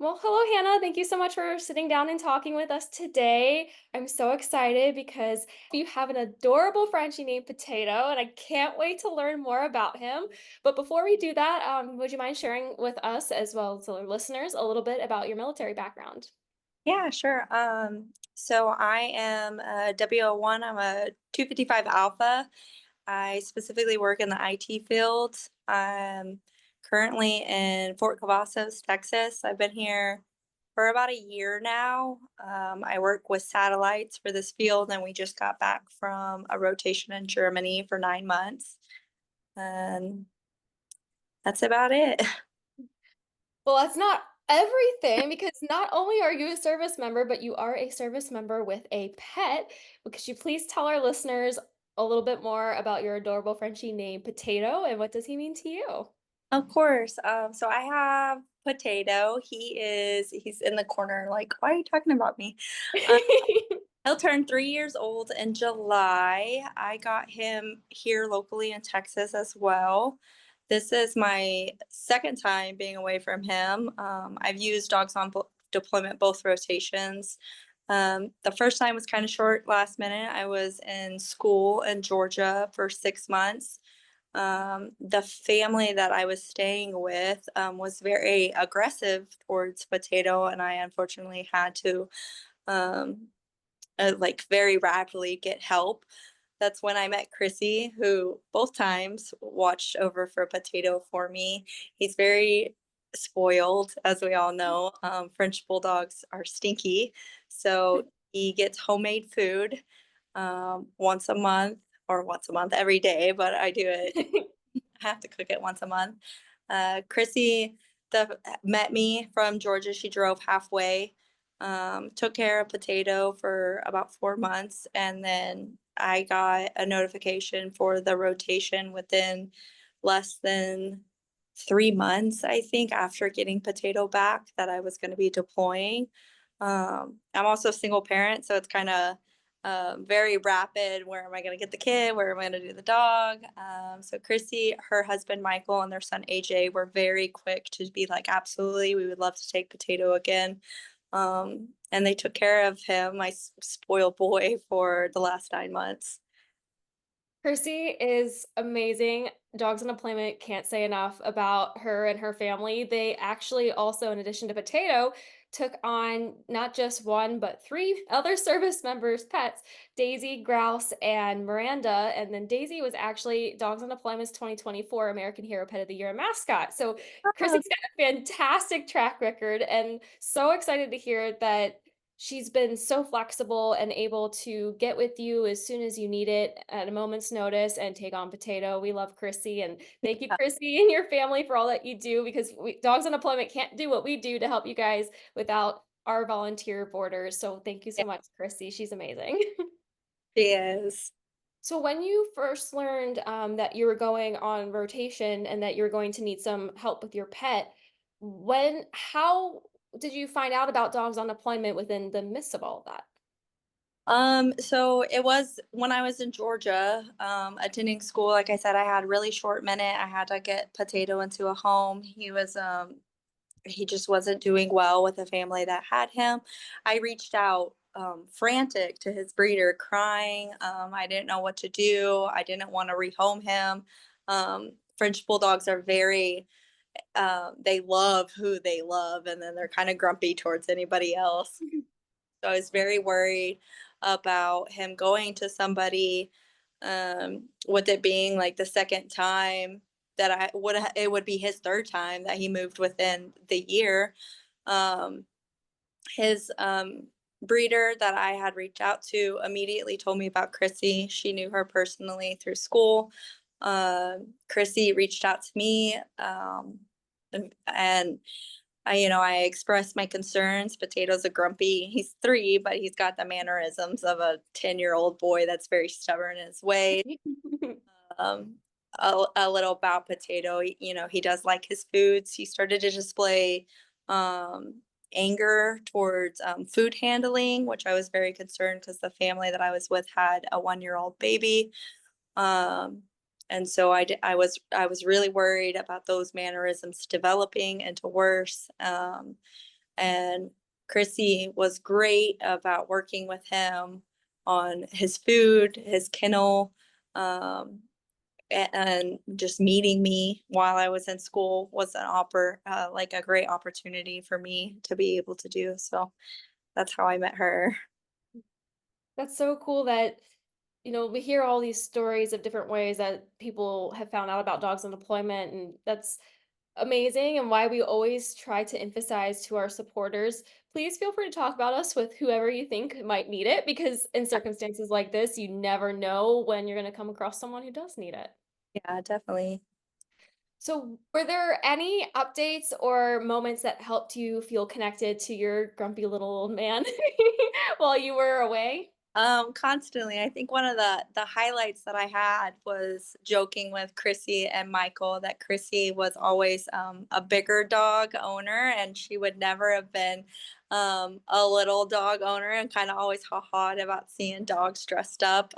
Well, hello, Hannah. Thank you so much for sitting down and talking with us today. I'm so excited because you have an adorable Frenchie named Potato, and I can't wait to learn more about him. But before we do that, would you mind sharing with us, as well as our listeners, a little bit about your military background? Yeah, sure. So I am a W01. I'm a 255 Alpha. I specifically work in the IT field. I'm currently in Fort Cavazos, Texas. I've been here for about a year now. I work with satellites for this field, and we just got back from a rotation in Germany for 9 months. And that's about it. Well, that's not everything because not only are you a service member, but you are a service member with a pet. Could you please tell our listeners a little bit more about your adorable Frenchie named Potato and what does he mean to you? Of course. So I have Potato. He's in the corner, like, why are you talking about me? Uh, he'll turn 3 years old in July. I got him here locally in Texas as well. This is my second time being away from him. I've used dogs on deployment both rotations. The first time was kind of short, last minute. I was in school in Georgia for 6 months. The family that I was staying with was very aggressive towards Potato, and I unfortunately had to um, like very rapidly get help. That's when I met Chrissie, who both times watched over for Potato for me. He's very spoiled, as we all know. French bulldogs are stinky, so he gets homemade food once a month or once a month every day, but I do it. I have to cook it once a month. Chrissy met me from Georgia. She drove halfway, took care of Potato for about 4 months, and then I got a notification for the rotation within less than 3 months, I think, after getting Potato back that I was going to be deploying. I'm also a single parent, so it's kind of very rapid. Where am I going to get the kid? Where am I going to do the dog? So Chrissy, her husband Michael, and their son AJ were very quick to be like, absolutely, we would love to take Potato again. And they took care of him, my spoiled boy, for the last 9 months. Chrissy is amazing. Dogs on Deployment can't say enough about her and her family. They actually also, in addition to Potato, took on not just one, but three other service members' pets, Daisy, Grouse, and Miranda. And then Daisy was actually Dogs on Deployment's 2024 American Hero Pet of the Year mascot. So Oh, Chrissy's got a fantastic track record and so excited to hear that she's been so flexible and able to get with you as soon as you need it at a moment's notice and take on Potato. We love Chrissy and thank you, yeah. Chrissy, and your family for all that you do because Dogs on Deployment can't do what we do to help you guys without our volunteer boarders. So thank you so Yeah, much, Chrissy. She's amazing. she is. So when you first learned that you were going on rotation and that you were going to need some help with your pet, how did you find out about Dogs on Deployment within the midst of all of that? So it was when I was in Georgia, attending school. Like I said, I had really short minute. I had to get Potato into a home. He just wasn't doing well with the family that had him. I reached out frantic to his breeder, crying. I didn't know what to do. I didn't want to rehome him. French bulldogs are very they love who they love, and then they're kind of grumpy towards anybody else. So I was very worried about him going to somebody, with it being like the second time that it would be his third time that he moved within the year. Um, his breeder that I had reached out to immediately told me about Chrissy. She knew her personally through school. Chrissy reached out to me, and I expressed my concerns. Potato's a grumpy. He's 3, but he's got the mannerisms of a 10-year-old boy that's very stubborn in his way. Um, a little about Potato, he does like his foods. He started to display um, anger towards food handling, which I was very concerned because the family that I was with had a 1-year-old baby. Um, and so I was really worried about those mannerisms developing into worse. And Chrissy was great about working with him on his food, his kennel, um, and just meeting me while I was in school was like a great opportunity for me to be able to do. So that's how I met her. That's so cool that, we hear all these stories of different ways that people have found out about dogs on deployment, and that's amazing and why we always try to emphasize to our supporters, please feel free to talk about us with whoever you think might need it because in circumstances like this, you never know when you're going to come across someone who does need it. Yeah, definitely. So, were there any updates or moments that helped you feel connected to your grumpy little old man while you were away? Constantly. I think one of the highlights that I had was joking with Chrissy and Michael that Chrissy was always a bigger dog owner, and she would never have been a little dog owner, and kind of always ha-ha about seeing dogs dressed up.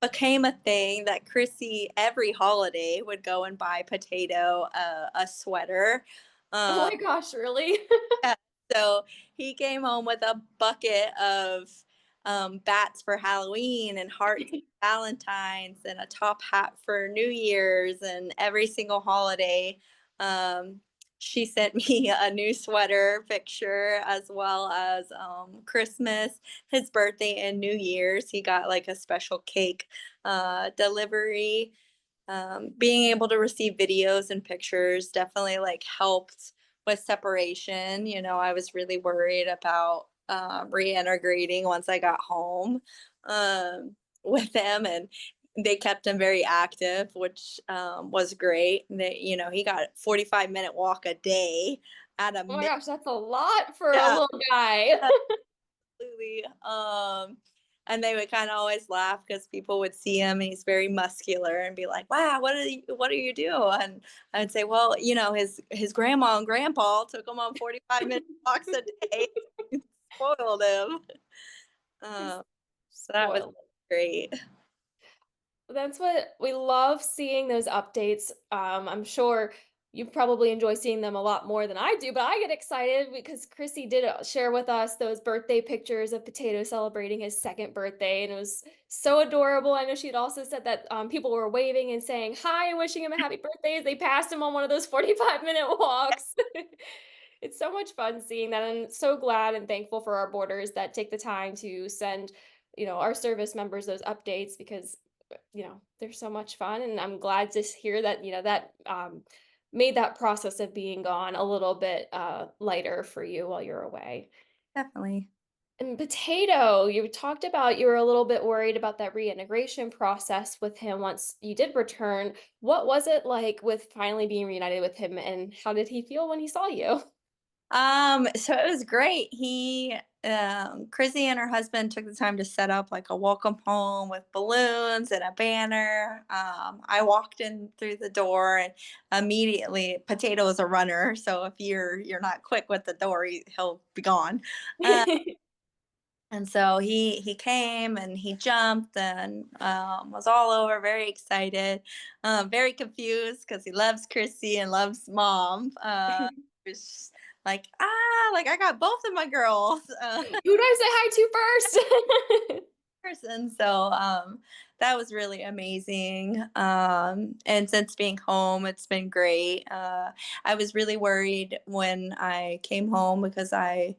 Became a thing that Chrissy every holiday would go and buy Potato a sweater. Oh Um, my gosh, really? yeah, so he came home with a bucket of bats for Halloween and hearts for Valentine's and a top hat for New Year's and every single holiday. Um, she sent me a new sweater picture as well as Christmas, his birthday, and New Year's. He got like a special cake delivery. Being able to receive videos and pictures definitely like helped with separation. I was really worried about reintegrating once I got home with him, and they kept him very active, which was great. He got a 45-minute walk a day at a Oh my minute. gosh, that's a lot for a little guy. Absolutely. And they would kind of always laugh because people would see him and he's very muscular and be like, "Wow, what do you do?" And I'd say, "Well, his grandma and grandpa took him on 45-minute walks a day, spoiled him." He's Um, so that was spoiled. great. That's what we love seeing those updates. I'm sure you probably enjoy seeing them a lot more than I do, but I get excited because Chrissy did share with us those birthday pictures of Potato celebrating his second birthday, and it was so adorable. I know she'd also said that people were waving and saying hi and wishing him a happy birthday as they passed him on one of those 45-minute walks. It's so much fun seeing that. I'm so glad and thankful for our boarders that take the time to send, our service members those updates because they're so much fun, and I'm glad to hear that, that, made that process of being gone a little bit, lighter for you while you're away. Definitely. And Potato, you talked about you were a little bit worried about that reintegration process with him once you did return. What was it like with finally being reunited with him, and how did he feel when he saw you? So it was great. Chrissy and her husband took the time to set up like a welcome home with balloons and a banner. I walked in through the door and immediately Potato is a runner. So if you're not quick with the door, he'll be gone. Uh, and so he came and he jumped and was all over, very excited, very confused because he loves Chrissy and loves mom. He was like, like I got both of my girls. Who do I say hi to first? Person. So that was really amazing. And since being home, it's been great. I was really worried when I came home because I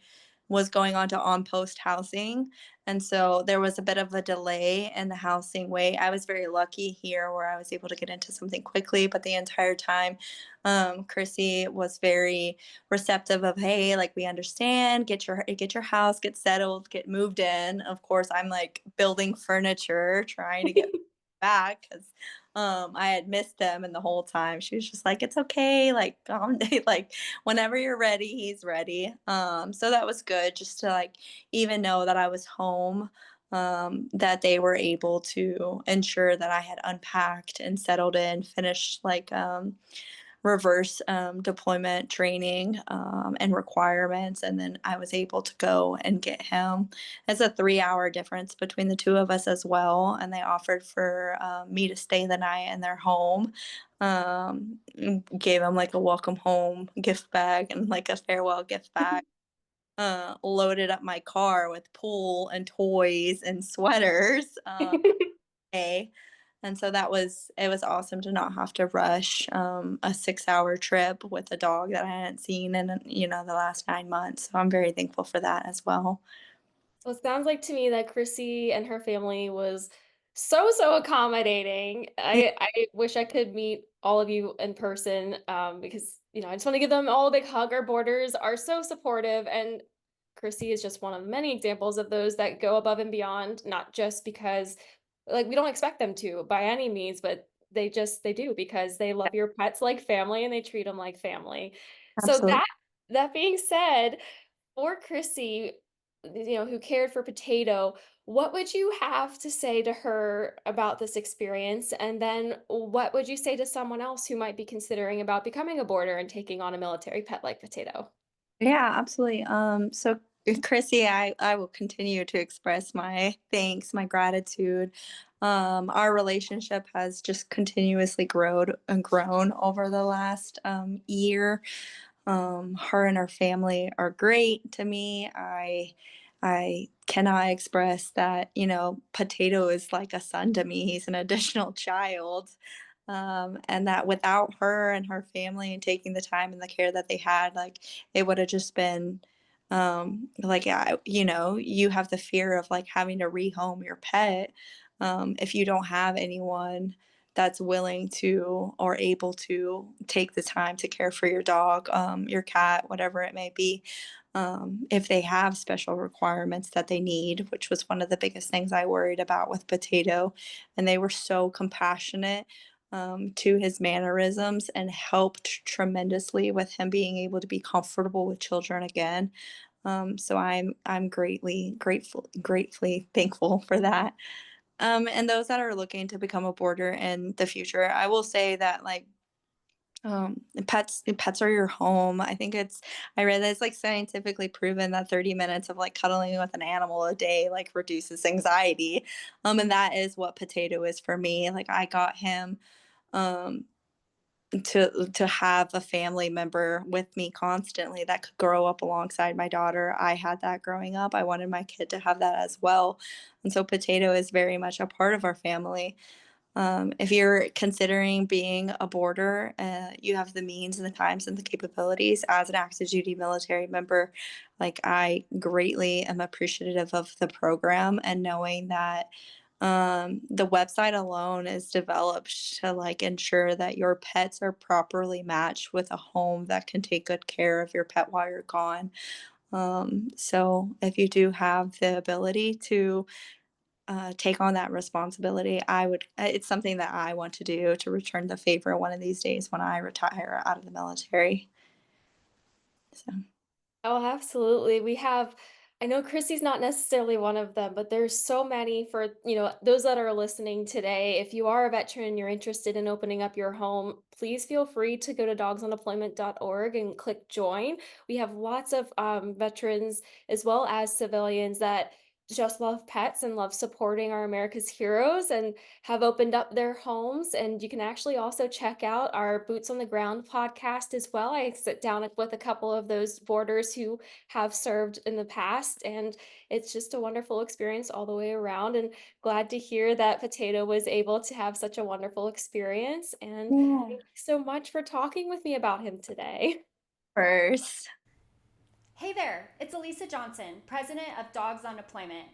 was going on to on post housing. And so there was a bit of a delay in the housing wait. I was very lucky here where I was able to get into something quickly, but the entire time, Chrissy was very receptive of, hey, like we understand, get your house, get settled, get moved in. Of course, I'm like building furniture, trying to get back because I had missed them, and the whole time she was just like, "It's okay, like like whenever you're ready, he's ready." So that was good, just to like even know that I was home. That they were able to ensure that I had unpacked and settled in, finished like reverse deployment training and requirements. And then I was able to go and get him. It's a 3 hour difference between the two of us as well. And they offered for me to stay the night in their home. Gave him like a welcome home gift bag and like a farewell gift bag. Loaded up my car with pool and toys and sweaters. Day. And so it was awesome to not have to rush a 6 hour trip with a dog that I hadn't seen in, the last 9 months. So I'm very thankful for that as well. Well, it sounds like to me that Chrissy and her family was so accommodating. I wish I could meet all of you in person, because, I just wanna give them all a big hug. Our boarders are so supportive, and Chrissy is just one of many examples of those that go above and beyond, not just because, like, we don't expect them to by any means, but they do because they love your pets like family and they treat them like family. So Absolutely. that being said, for Chrissy, who cared for Potato, what would you have to say to her about this experience? And then what would you say to someone else who might be considering about becoming a boarder and taking on a military pet like Potato? Yeah, absolutely. So Chrissy, I will continue to express my thanks, my gratitude. Our relationship has just continuously grown over the last year. Her and her family are great to me. I cannot express that, Potato is like a son to me. He's an additional child. And that without her and her family and taking the time and the care that they had, like it would have just been like, yeah, you have the fear of like having to rehome your pet if you don't have anyone that's willing to or able to take the time to care for your dog, your cat, whatever it may be. If they have special requirements that they need, which was one of the biggest things I worried about with Potato. And they were so compassionate to his mannerisms and helped tremendously with him being able to be comfortable with children again. So I'm gratefully thankful for that. And those that are looking to become a boarder in the future, I will say that like pets are your home. I read that it's like scientifically proven that 30 minutes of like cuddling with an animal a day like reduces anxiety. And that is what Potato is for me. Like I got him um to have a family member with me constantly that could grow up alongside my daughter. I had that growing up. I wanted my kid to have that as well. And so Potato is very much a part of our family. If you're considering being a boarder, you have the means and the times and the capabilities as an active duty military member. Like, I greatly am appreciative of the program and knowing that the website alone is developed to like ensure that your pets are properly matched with a home that can take good care of your pet while you're gone. So if you do have the ability to take on that responsibility, it's something that I want to do to return the favor one of these days when I retire out of the military. So, Oh, absolutely. I know Chrissy's not necessarily one of them, but there's so many for, those that are listening today. If you are a veteran and you're interested in opening up your home, please feel free to go to dogsondeployment.org and click join. We have lots of veterans as well as civilians that just love pets and love supporting our America's heroes and have opened up their homes. And you can actually also check out our Boots on the Ground podcast as well. I sit down with a couple of those boarders who have served in the past, and it's just a wonderful experience all the way around. And glad to hear that Potato was able to have such a wonderful experience. And yeah. thank you so much for talking with me about him today. First. Hey there, it's Elisa Johnson, president of Dogs on Deployment.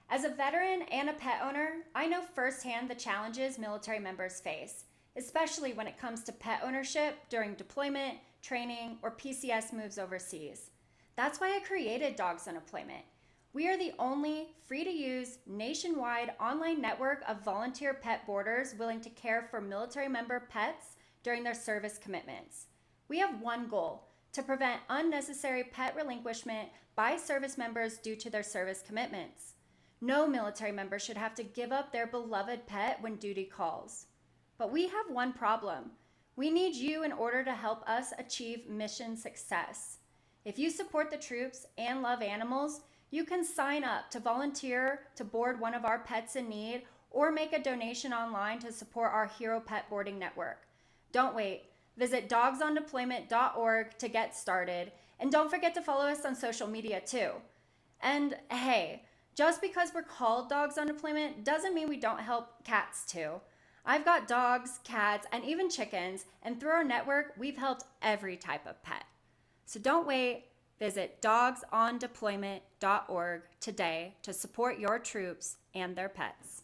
As a veteran and a pet owner, I know firsthand the challenges military members face, especially when it comes to pet ownership during deployment, training, or PCS moves overseas. That's why I created Dogs on Deployment. We are the only free to use nationwide online network of volunteer pet boarders willing to care for military member pets during their service commitments. We have one goal: to prevent unnecessary pet relinquishment by service members due to their service commitments. No military member should have to give up their beloved pet when duty calls. But we have one problem. We need you in order to help us achieve mission success. If you support the troops and love animals, you can sign up to volunteer to board one of our pets in need or make a donation online to support our Hero Pet Boarding Network. Don't wait. Visit dogsondeployment.org to get started. And don't forget to follow us on social media too. And hey, just because we're called Dogs on Deployment doesn't mean we don't help cats too. I've got dogs, cats, and even chickens, and through our network, we've helped every type of pet. So don't wait. Visit dogsondeployment.org today to support your troops and their pets.